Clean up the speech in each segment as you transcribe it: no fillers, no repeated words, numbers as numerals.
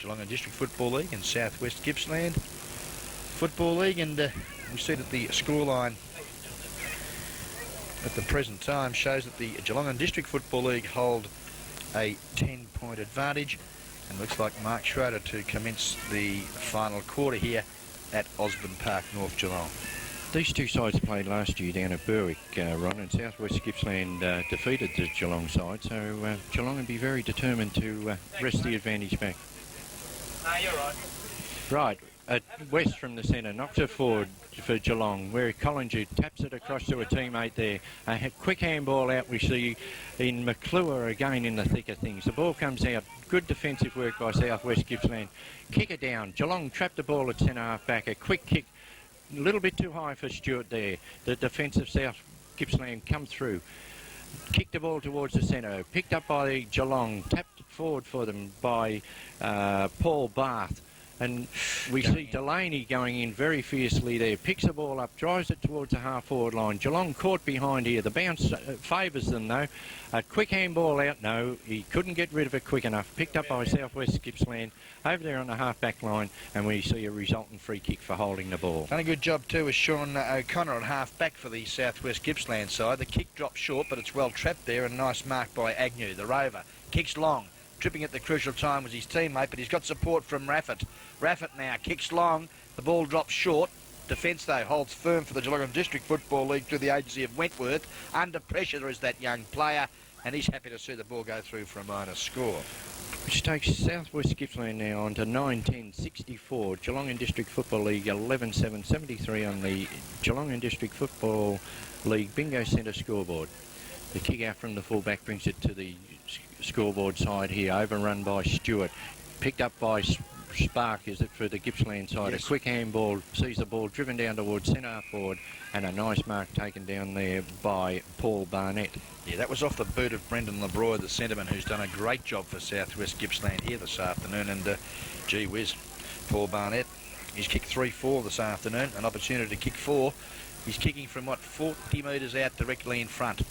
Geelong District Football League and South West Gippsland Football League, and we see that the scoreline at the present time shows that the Geelong District Football League hold a 10-point advantage, and looks like Mark Schroeder to commence the final quarter here at Osborne Park, North Geelong. These two sides played last year down at Berwick, Ron, and South West Gippsland defeated the Geelong side, so Geelong would be very determined to wrest the advantage back. No, you're right. Right, west from the centre, knocks it forward for Geelong, where Collinger taps it across to a teammate there. A quick handball out we see in McClure again in the thick of things. The ball comes out, good defensive work by South West Gippsland. Kick it down, Geelong trapped the ball at centre half back, a quick kick, a little bit too high for Stewart there. The defence of South Gippsland come through. Kicked the ball towards the centre, picked up by Geelong, tapped forward for them by Paul Barth. And we see Delaney going in very fiercely there, picks the ball up, drives it towards the half-forward line. Geelong caught behind here. The bounce favours them, though. A quick handball out, no, he couldn't get rid of it quick enough. Picked up by South West Gippsland over there on the half-back line, and we see a resultant free kick for holding the ball. Done a good job, too, with Sean O'Connor at half-back for the South West Gippsland side. The kick dropped short, but it's well trapped there, and nice mark by Agnew, the rover. Kicks long. Tripping at the crucial time was his teammate, but he's got support from Raffett. Raffett now kicks long. The ball drops short. Defence, though, holds firm for the Geelong District Football League through the agency of Wentworth. Under pressure is that young player, and he's happy to see the ball go through for a minor score. Which takes South West Gippsland now on to 9-10-64. Geelong District Football League 11-7-73 on the Geelong District Football League Bingo Centre scoreboard. The kick out from the fullback brings it to the scoreboard side here, overrun by Stewart, picked up by Spark, is it, for the Gippsland side. Yes. A quick handball, sees the ball driven down towards centre forward, and a nice mark taken down there by Paul Barnett. Yeah, that was off the boot of Brendan LeBroy, the centreman, who's done a great job for South West Gippsland here this afternoon, and gee whiz, Paul Barnett, he's kicked 3-4 this afternoon, an opportunity to kick 4. He's kicking from, 40 metres out directly in front.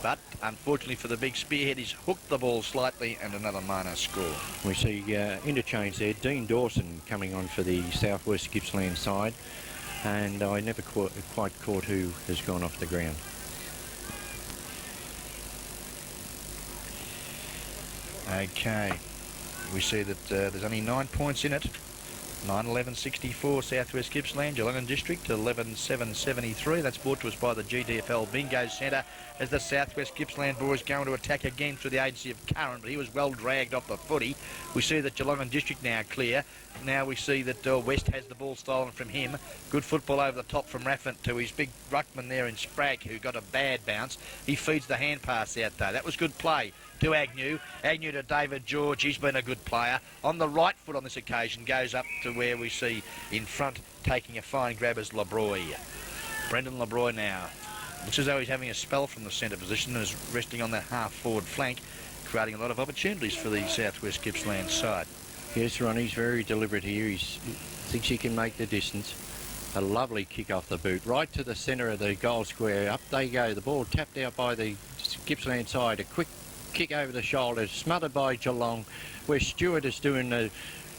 But, unfortunately for the big spearhead, he's hooked the ball slightly, and another minor score. We see interchange there. Dean Dawson coming on for the South West Gippsland side. And I never quite caught who has gone off the ground. Okay. We see that there's only 9 points in it. 9-11-64 South West Gippsland, Geelong District 11-7-73. That's brought to us by the GDFL Bingo Centre as the South West Gippsland boys go into attack again through the agency of Curran, but he was well dragged off the footy. We see that Geelong District now clear. Now we see that West has the ball stolen from him. Good football over the top from Raffant to his big ruckman there in Spragg, who got a bad bounce. He feeds the hand pass out though. That was good play to Agnew. Agnew to David George. He's been a good player. On the right foot on this occasion, goes up to where we see in front taking a fine grab as LeBroy. Brendan LeBroy now. Looks as though he's having a spell from the centre position and is resting on that half-forward flank, creating a lot of opportunities for the South West Gippsland side. Yes, Ronnie's very deliberate here. He thinks he can make the distance. A lovely kick off the boot, right to the centre of the goal square. Up they go. The ball tapped out by the Gippsland side. A quick kick over the shoulder, smothered by Geelong, where Stewart is doing the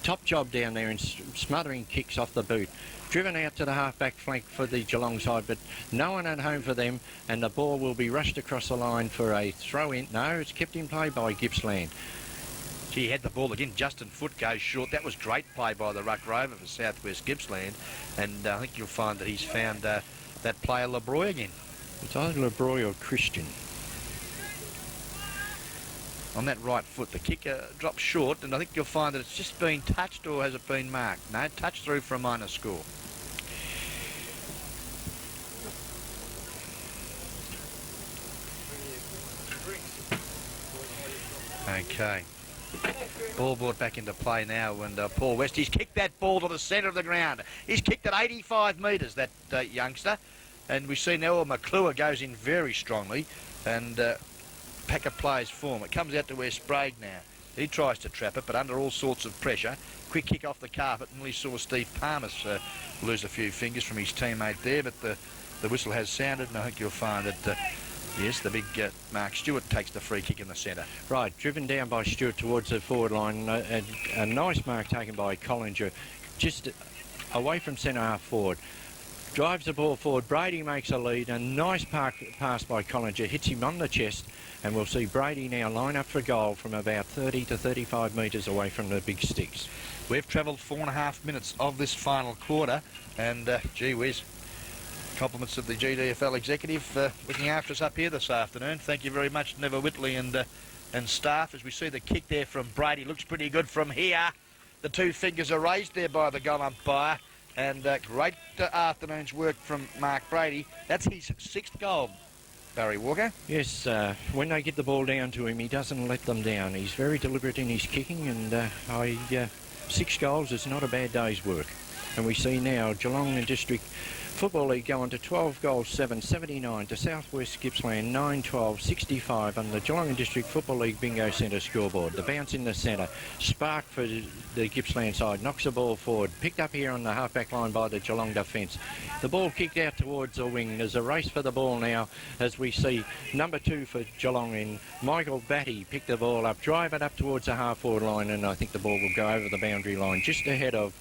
top job down there and smothering kicks off the boot. Driven out to the half-back flank for the Geelong side, but no one at home for them, and the ball will be rushed across the line for a throw-in. No, it's kept in play by Gippsland. He had the ball again. Justin Foote goes short. That was great play by the ruck rover for South West Gippsland, and I think you'll find that he's found that player LeBroy again. It's either LeBroy or Christian. On that right foot, the kick drops short, and I think you'll find that it's just been touched, or has it been marked? No, touched through for a minor score. Okay. Ball brought back into play now, and Paul West, he's kicked that ball to the centre of the ground. He's kicked at 85 metres, that youngster, and we see now McClure goes in very strongly, and Packer plays form. It comes out to where Sprague now. He tries to trap it, but under all sorts of pressure. Quick kick off the carpet, and we saw Steve Palmer lose a few fingers from his teammate there, but the whistle has sounded, and I think you'll find that Yes, the big Mark Stewart takes the free kick in the centre. Right, driven down by Stewart towards the forward line. A nice mark taken by Collinger, just away from centre half forward. Drives the ball forward. Brady makes a lead. A nice pass by Collinger hits him on the chest, and we'll see Brady now line up for goal from about 30 to 35 metres away from the big sticks. We've travelled 4.5 minutes of this final quarter, and gee whiz, compliments of the GDFL executive looking after us up here this afternoon. Thank you very much, Neville Whitley and staff. As we see the kick there from Brady, looks pretty good from here. The two fingers are raised there by the goal umpire, and great afternoon's work from Mark Brady. That's his 6th goal, Barry Walker. Yes, when they get the ball down to him, he doesn't let them down. He's very deliberate in his kicking, and 6 goals is not a bad day's work. And we see now Geelong and District Football League go on to 12 goals, 7-79 to Southwest Gippsland 9-12-65 on the Geelong and District Football League Bingo Centre scoreboard. The bounce in the centre, spark for the Gippsland side, knocks the ball forward, picked up here on the half-back line by the Geelong defence. The ball kicked out towards the wing. There's a race for the ball now as we see number 2 for Geelong in Michael Batty pick the ball up, drive it up towards the half-forward line, and I think the ball will go over the boundary line just ahead of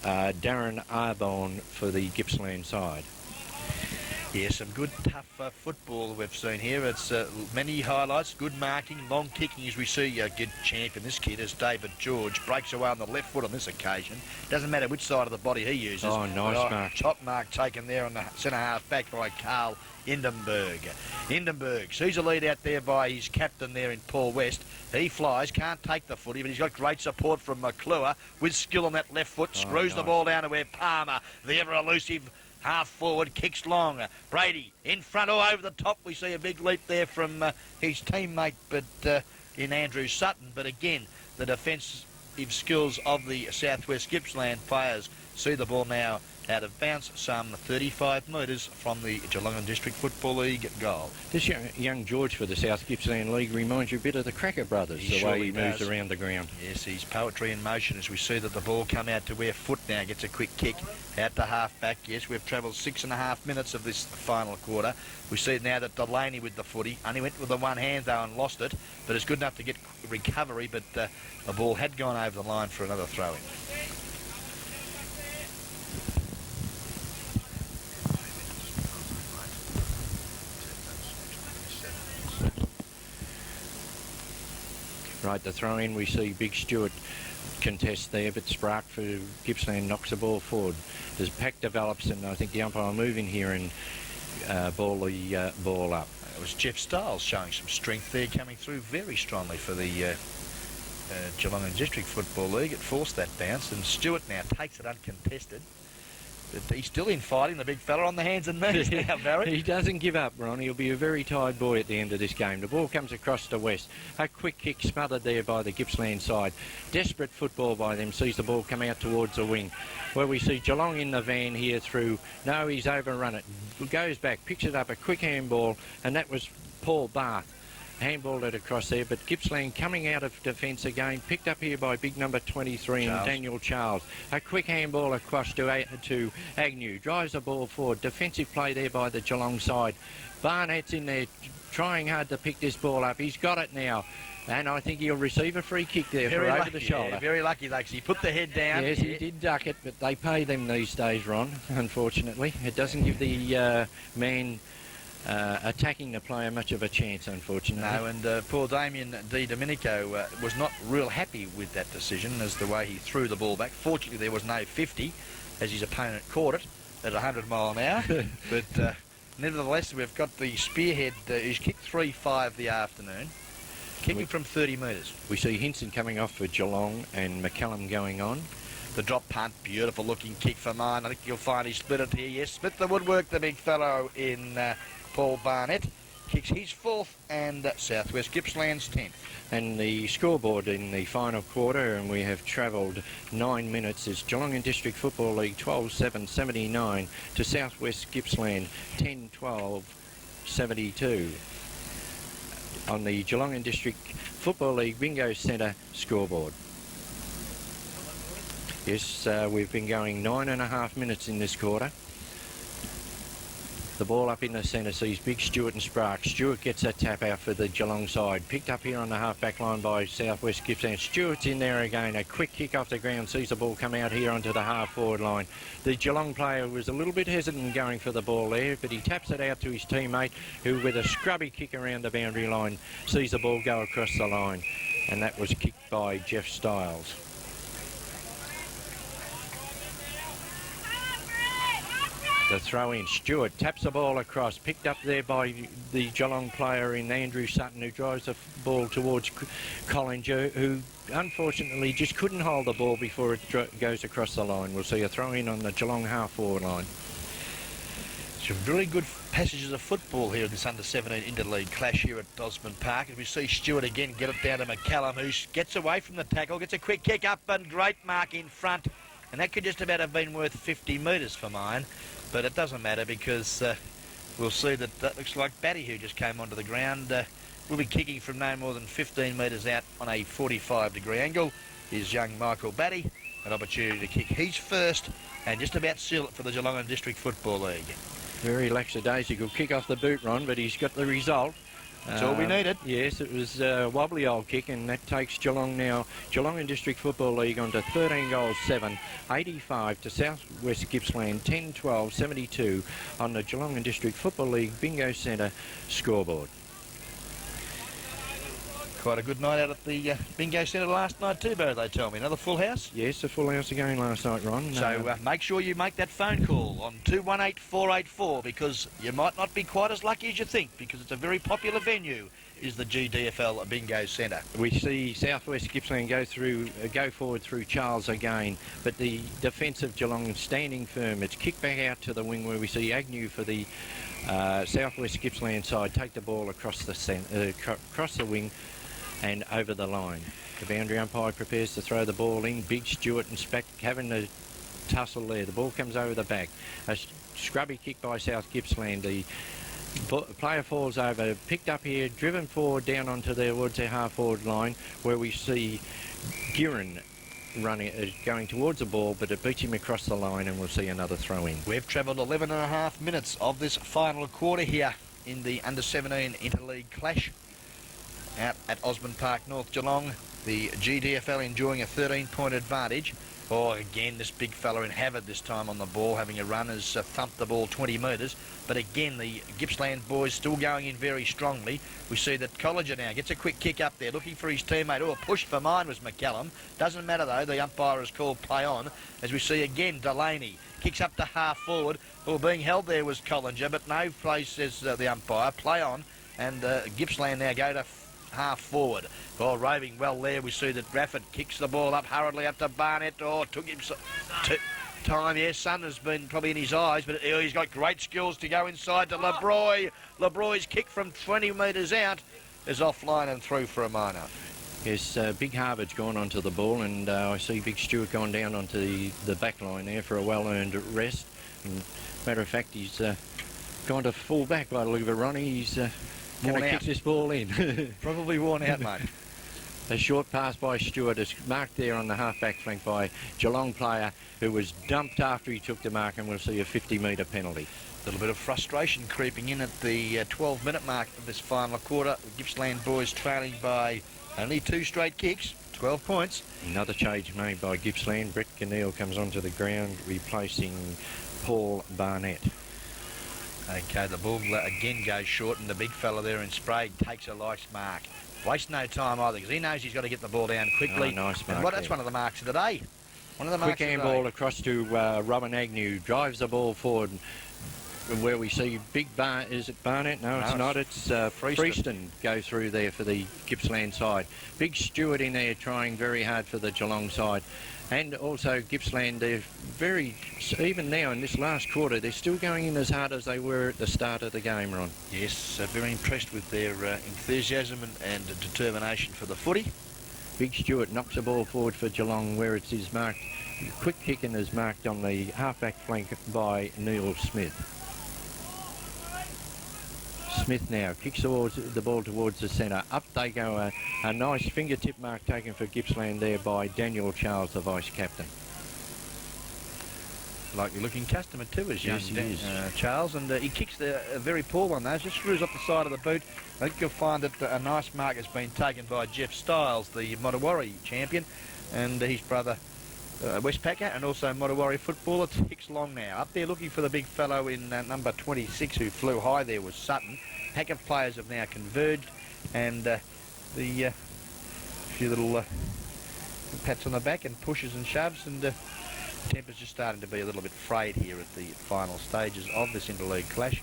Darren Arbonne for the Gippsland side. Yeah, some good tough football we've seen here. It's many highlights, good marking, long kicking as we see a good champion. This kid is David George, breaks away on the left foot on this occasion. Doesn't matter which side of the body he uses. Oh, nice mark. Top mark taken there on the centre half back by Carl Hindenburg. Hindenburg sees a lead out there by his captain there in Paul West. He flies, can't take the footy, but he's got great support from McClure with skill on that left foot. Screws the ball down to where Palmer, the ever-elusive half forward, kicks long. Brady in front, all over the top. We see a big leap there from his teammate, but in Andrew Sutton. But again, the defensive skills of the Southwest Gippsland players see the ball now out of bounds, some 35 metres from the Geelong District Football League goal. This young George for the South Gippsland League reminds you a bit of the Cracker brothers, the way he moves around the ground. Yes, he's poetry in motion as we see that the ball come out to where Foot now gets a quick kick out to half-back. Yes, we've travelled 6.5 minutes of this final quarter. We see now that Delaney with the footy only went with the one hand though and lost it, but it's good enough to get recovery, but the ball had gone over the line for another throw-in. Right, the throw-in, we see Big Stewart contest there, but Sprack for Gippsland knocks the ball forward. As pack develops, and I think the umpire will move in here and ball the ball up. It was Jeff Stiles showing some strength there, coming through very strongly for the Geelong and District Football League. It forced that bounce, and Stewart now takes it uncontested. But he's still in fighting, the big fella on the hands and knees now, Barry. He doesn't give up, Ron. He'll be a very tired boy at the end of this game. The ball comes across to West. A quick kick smothered there by the Gippsland side. Desperate football by them. Sees the ball come out towards the wing. Where we see Geelong in the van here through. No, he's overrun it. Goes back, picks it up, a quick handball, and that was Paul Barth. Handballed it across there, but Gippsland coming out of defence again, picked up here by big number 23 and Daniel Charles. A quick handball across to Agnew, drives the ball forward. Defensive play there by the Geelong side. Barnett's in there trying hard to pick this ball up. He's got it now, and I think he'll receive a free kick there for over the shoulder. Yeah, very lucky though, because he put the head down. Yes, he did duck it, but they pay them these days, Ron, unfortunately. It doesn't give the man attacking the player much of a chance, unfortunately. No, and poor Damien Di Domenico was not real happy with that decision as the way he threw the ball back. Fortunately, there was no 50 as his opponent caught it at 100 mile an hour. But nevertheless, we've got the spearhead. He's kicked 3-5 the afternoon, kicking from 30 metres. We see Hinson coming off for Geelong and McCallum going on. The drop punt, beautiful looking kick for mine. I think you'll find he split it here. Yes, split the woodwork, the big fellow in Paul Barnett. Kicks his 4th and Southwest Gippsland's 10th. And the scoreboard in the final quarter, and we have travelled 9 minutes, is Geelong and District Football League 12-7-79 to Southwest Gippsland 10-12-72 on the Geelong and District Football League Bingo Centre scoreboard. Yes, we've been going 9.5 minutes in this quarter. The ball up in the centre sees Big Stewart and Spark. Stewart gets a tap out for the Geelong side. Picked up here on the half-back line by Southwest Gippsland. Stewart's in there again. A quick kick off the ground. Sees the ball come out here onto the half-forward line. The Geelong player was a little bit hesitant going for the ball there, but he taps it out to his teammate, who with a scrubby kick around the boundary line sees the ball go across the line. And that was kicked by Jeff Stiles. The throw in. Stewart taps the ball across, picked up there by the Geelong player in Andrew Sutton, who drives the ball towards Collinger, who unfortunately just couldn't hold the ball before it goes across the line. We'll see a throw in on the Geelong half-forward line. Some really good passages of football here in this under-17 Interleague clash here at Osborne Park. As we see Stewart again get it down to McCallum, who gets away from the tackle, gets a quick kick up and great mark in front. And that could just about have been worth 50 metres for mine. But it doesn't matter because we'll see that looks like Batty, who just came onto the ground, will be kicking from no more than 15 metres out on a 45-degree angle. Is young Michael Batty, an opportunity to kick his first and just about seal it for the Geelong District Football League. Very lackadaisical kick off the boot, Ron, but he's got the result. That's all we needed. Yes, it was a wobbly old kick, and that takes Geelong now, Geelong and District Football League, on to 13 goals, 7, 85 to Southwest Gippsland, 10, 12, 72 on the Geelong and District Football League Bingo Centre scoreboard. Quite a good night out at the Bingo Centre last night too, Barry, they tell me. Another full house? Yes, a full house again last night, Ron. So make sure you make that phone call on 218484, because you might not be quite as lucky as you think, because it's a very popular venue, is the GDFL Bingo Centre. We see Southwest Gippsland go forward through Charles again, but the defence of Geelong standing firm. It's kicked back out to the wing, where we see Agnew for the Southwest Gippsland side take the ball across the wing and over the line. The boundary umpire prepares to throw the ball in. Big Stewart and Spack having the tussle there. The ball comes over the back. A scrubby kick by South Gippsland. The player falls over, picked up here, driven forward down onto towards their half-forward line, where we see Girran running, going towards the ball, but it beats him across the line, and we'll see another throw in. We've travelled 11 and a half minutes of this final quarter here in the under-17 Interleague clash out at Osborne Park, North Geelong. The GDFL enjoying a 13-point advantage. Oh, again, this big fella in Havard this time on the ball, having a run, has thumped the ball 20 metres. But again, the Gippsland boys still going in very strongly. We see that Collinger now gets a quick kick up there, looking for his teammate. Oh, a push for mine was McCallum. Doesn't matter, though. The umpire has called play on. As we see again, Delaney kicks up to half forward. Well, being held there was Collinger, but no play, says the umpire. Play on. And Gippsland now go to half forward. Oh, roving well there. We see that Rafford kicks the ball up hurriedly up to Barnett. Oh, took him time. Yes, sun has been probably in his eyes, but he's got great skills to go inside to LeBroy. LeBroy's kick from 20 metres out is offline and through for a minor. Yes, Big Harvard's gone onto the ball, and I see Big Stewart gone down onto the back line there for a well-earned rest. And matter of fact, he's gone to full back by the look of it, Ronnie. He's going to kick this ball in. Probably worn out, mate. A short pass by Stewart is marked there on the half-back flank by Geelong player, who was dumped after he took the mark, and we'll see a 50-metre penalty. A little bit of frustration creeping in at the 12-minute mark of this final quarter. The Gippsland boys trailing by only 2 straight kicks, 12 points. Another change made by Gippsland. Brett Ganneal comes onto the ground, replacing Paul Barnett. Okay, the ball again goes short, and the big fella there in Sprague takes a nice mark. Waste no time either, because he knows he's got to get the ball down quickly. Oh, nice mark. And that's one of the marks of the day. One of the quick marks handball across to Robin Agnew, drives the ball forward, where we see is it Barnett? No, it's not. It's Freeston go through there for the Gippsland side. Big Stewart in there trying very hard for the Geelong side. And also Gippsland, they're even now in this last quarter, they're still going in as hard as they were at the start of the game, Ron. Yes, very impressed with their enthusiasm and determination for the footy. Big Stewart knocks the ball forward for Geelong, where it is marked, quick kick, and is marked on the half-back flank by Neil Smith. Smith now kicks the ball towards the centre. Up they go. A nice fingertip mark taken for Gippsland there by Daniel Charles, the vice-captain. likely looking customer too, as young Yes, he is. Charles, and he kicks a very poor one though, just screws up the side of the boot. I think you'll find that a nice mark has been taken by Jeff Stiles, the Motowari champion, and his brother Westpacker, and also Motowari footballer Tix Long now. Up there looking for the big fellow in number 26 who flew high there was Sutton. Pack of players have now converged, and the few little pats on the back and pushes and shoves, and temper's just starting to be a little bit frayed here at the final stages of this interleague clash,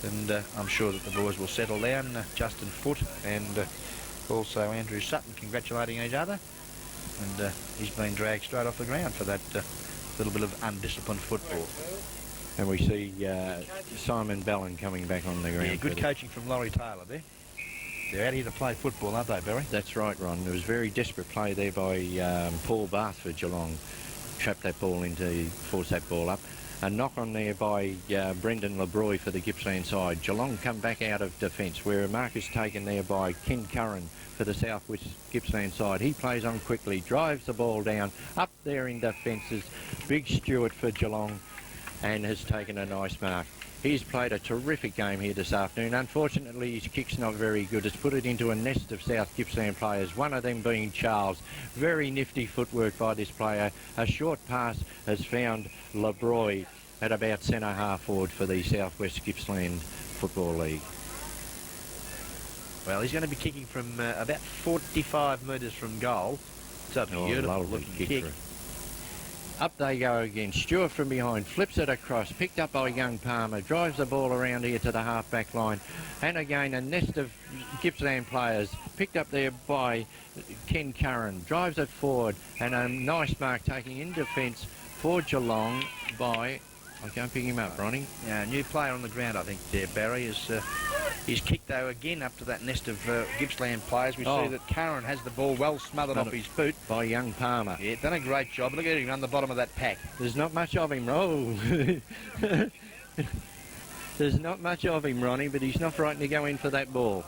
and I'm sure that the boys will settle down. Justin Foote and also Andrew Sutton congratulating each other, and he's been dragged straight off the ground for that little bit of undisciplined football. And we see Simon Ballon coming back on the ground. Yeah, good coaching from Laurie Taylor there. They're out here to play football, aren't they, Barry? That's right, Ron. There was very desperate play there by Paul Bath for Geelong. Trapped that ball into, forced that ball up. A knock on there by Brendan LeBroy for the Gippsland side. Geelong come back out of defence, where a mark is taken there by Ken Curran for the Southwest Gippsland side. He plays on quickly, drives the ball down, up there in defences. Big Stewart for Geelong, and has taken a nice mark. He's played a terrific game here this afternoon. Unfortunately, his kick's not very good. It's put it into a nest of South Gippsland players, one of them being Charles. Very nifty footwork by this player. A short pass has found LeBroy at about centre half forward for the Southwest Gippsland Football League. Well, he's going to be kicking from about 45 metres from goal. It's a beautiful looking kick. Up they go again. Stewart from behind, flips it across, picked up by young Palmer, drives the ball around here to the half-back line. And again, a nest of Gippsland players, picked up there by Ken Curran, drives it forward, and a nice mark taking in defence for Geelong by... I can't pick him up, Ronnie. Yeah, new player on the ground, I think, there, Barry. He's kicked, though, again up to that nest of Gippsland players. We see that Curran has the ball well smothered off his boot. By young Palmer. Yeah, done a great job. Look at him on the bottom of that pack. There's not much of him, There's not much of him, Ronnie, but he's not frightened to go in for that ball.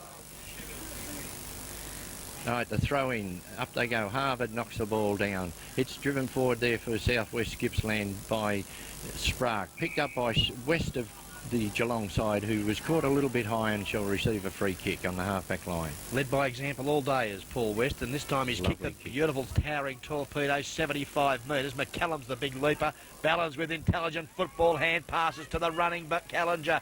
All right, the throw in. Up they go. Harvard knocks the ball down. It's driven forward there for Southwest Gippsland by Sprague. Picked up by West of the Geelong side, who was caught a little bit high and shall receive a free kick on the half-back line. Led by example all day is Paul West, and this time he's kicked a beautiful towering torpedo, 75 metres. McCallum's the big leaper. Ballons with intelligent football hand passes to the running, but Callinger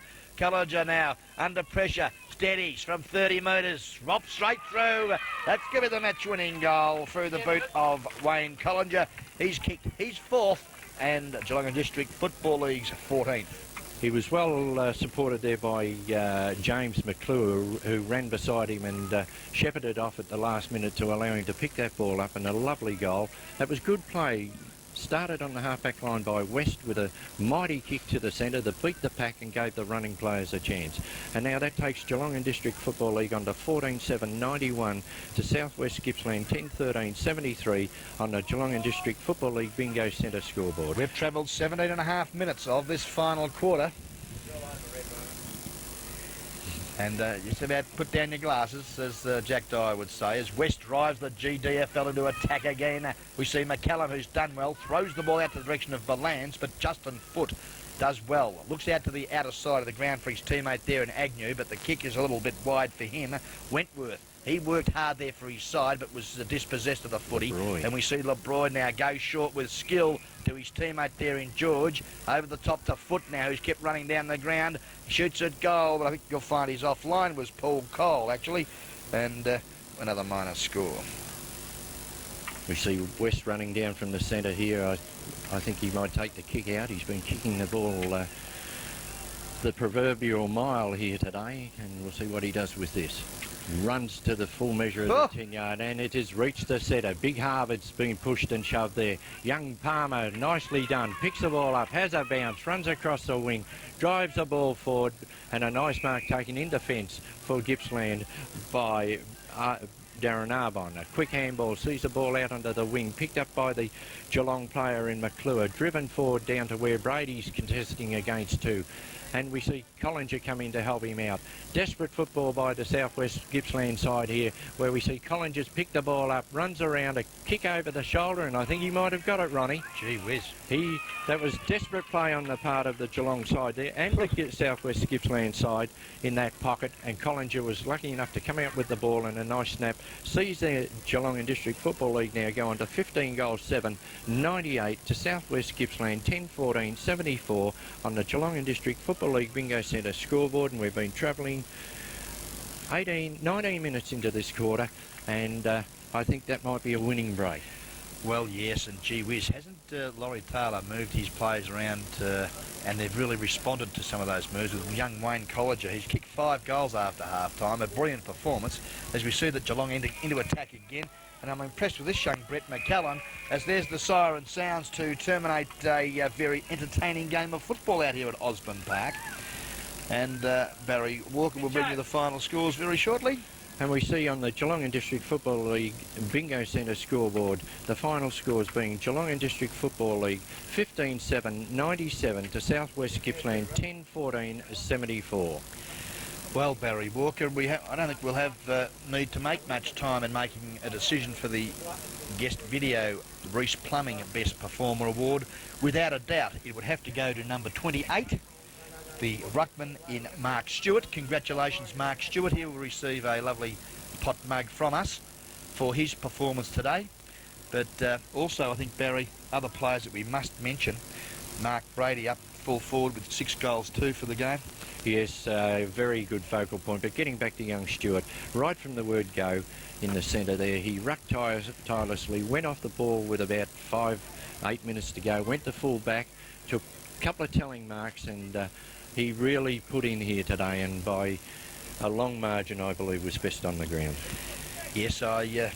now under pressure, steadies from 30 metres, drops straight through. That's going to be the match-winning goal through the boot of Wayne Collinger. He's kicked his fourth, and Geelong District Football League's 14th. He was well supported there by James McClure, who ran beside him and shepherded off at the last minute to allow him to pick that ball up, and a lovely goal. That was good play. Started on the half-back line by West with a mighty kick to the centre that beat the pack and gave the running players a chance. And now that takes Geelong and District Football League on to 14-7-91 to Southwest Gippsland 10-13-73 on the Geelong and District Football League Bingo Centre scoreboard. We've travelled 17.5 minutes of this final quarter. And just about put down your glasses, as Jack Dyer would say, as West drives the GDFL into attack again. We see McCallum, who's done well, throws the ball out to the direction of Valance, but Justin Foote does well. Looks out to the outer side of the ground for his teammate there in Agnew, but the kick is a little bit wide for him. Wentworth, he worked hard there for his side, but was dispossessed of the footy. LeBroy. And we see LeBroy now go short with skill to his teammate there in George. Over the top to Foote now, who's kept running down the ground. Shoots at goal, but I think you'll find his offline was Paul Cole, actually. And another minor score. We see West running down from the centre here. I think he might take the kick out. He's been kicking the ball the proverbial mile here today, and we'll see what he does with this. Runs to the full measure of the 10-yard, and it has reached the centre. Big Harvard's been pushed and shoved there. Young Palmer, nicely done, picks the ball up, has a bounce, runs across the wing, drives the ball forward, and a nice mark taken in defence for Gippsland by Darren Arbon. A quick handball, sees the ball out onto the wing, picked up by the Geelong player in McClure, driven forward down to where Brady's contesting against two. and we see Collinger come in to help him out. Desperate football by the Southwest Gippsland side here, where we see Collinger's pick the ball up, runs around, a kick over the shoulder, and I think he might have got it, Ronnie. Gee whiz. That was desperate play on the part of the Geelong side there, and the Southwest Gippsland side in that pocket, and Collinger was lucky enough to come out with the ball and a nice snap. Sees the Geelong and District Football League now go on to 15 goals 7, 98 to Southwest Gippsland 10-14, 74 on the Geelong and District Football League Bingo Centre scoreboard, and we've been travelling 19 minutes into this quarter, and I think that might be a winning break. Well, yes, and gee whiz, hasn't Laurie Taylor moved his players around and they've really responded to some of those moves with young Wayne Collinger. He's kicked 5 goals after half-time, a brilliant performance as we see that Geelong into attack again. And I'm impressed with this young Brett McCallum as there's the siren sounds to terminate a very entertaining game of football out here at Osborne Park. And Barry Walker will bring you the final scores very shortly. And we see on the Geelong and District Football League Bingo Centre scoreboard, the final scores being Geelong and District Football League 15-7, 97 to Southwest Gippsland 10-14, 74. Well, Barry Walker, I don't think we'll have need to make much time in making a decision for the guest video Reece Plumbing Best Performer Award. Without a doubt, it would have to go to number 28. The ruckman in Mark Stewart. Congratulations, Mark Stewart. He will receive a lovely pot mug from us for his performance today. But also, I think, Barry, other players that we must mention. Mark Brady up full forward with 6 goals 2 for the game. Yes, very good focal point. But getting back to young Stewart, right from the word go in the centre there, he rucked tirelessly, went off the ball with about 8 minutes to go, went to full back, took a couple of telling marks, and he really put in here today, and by a long margin, I believe, was best on the ground. Yes, I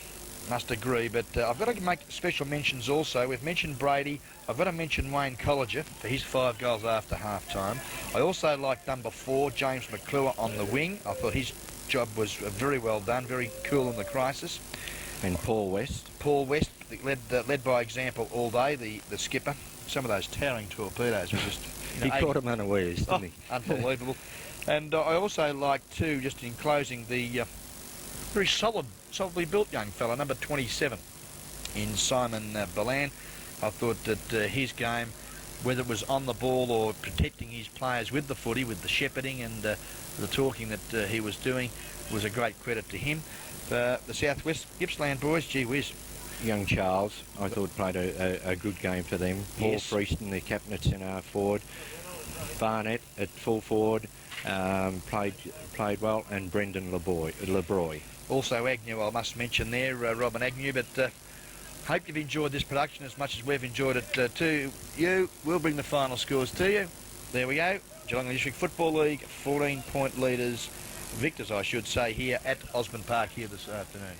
must agree, but I've got to make special mentions also. We've mentioned Brady. I've got to mention Wayne Collinger for his 5 goals after half-time. I also like number 4, James McClure on the wing. I thought his job was very well done, very cool in the crisis. And Paul West. Paul West led by example all day, the skipper. Some of those towering torpedoes were just... He caught him unawares, didn't he? Unbelievable. And I also like, too, just in closing, the very solidly built young fella, number 27, in Simon Balan. I thought that his game, whether it was on the ball or protecting his players with the footy, with the shepherding and the talking that he was doing, was a great credit to him. The Southwest Gippsland boys, gee whiz. Young Charles, I thought, played a good game for them. Paul Yes. Freeston, the captain at centre forward. Barnett at full forward, played well, and Brendan LeBroy. Also Agnew, I must mention there, Robin Agnew, but hope you've enjoyed this production as much as we've enjoyed it too. We'll bring the final scores to you. There we go. Geelong District Football League, 14-point leaders, victors I should say, here at Osborne Park here this afternoon.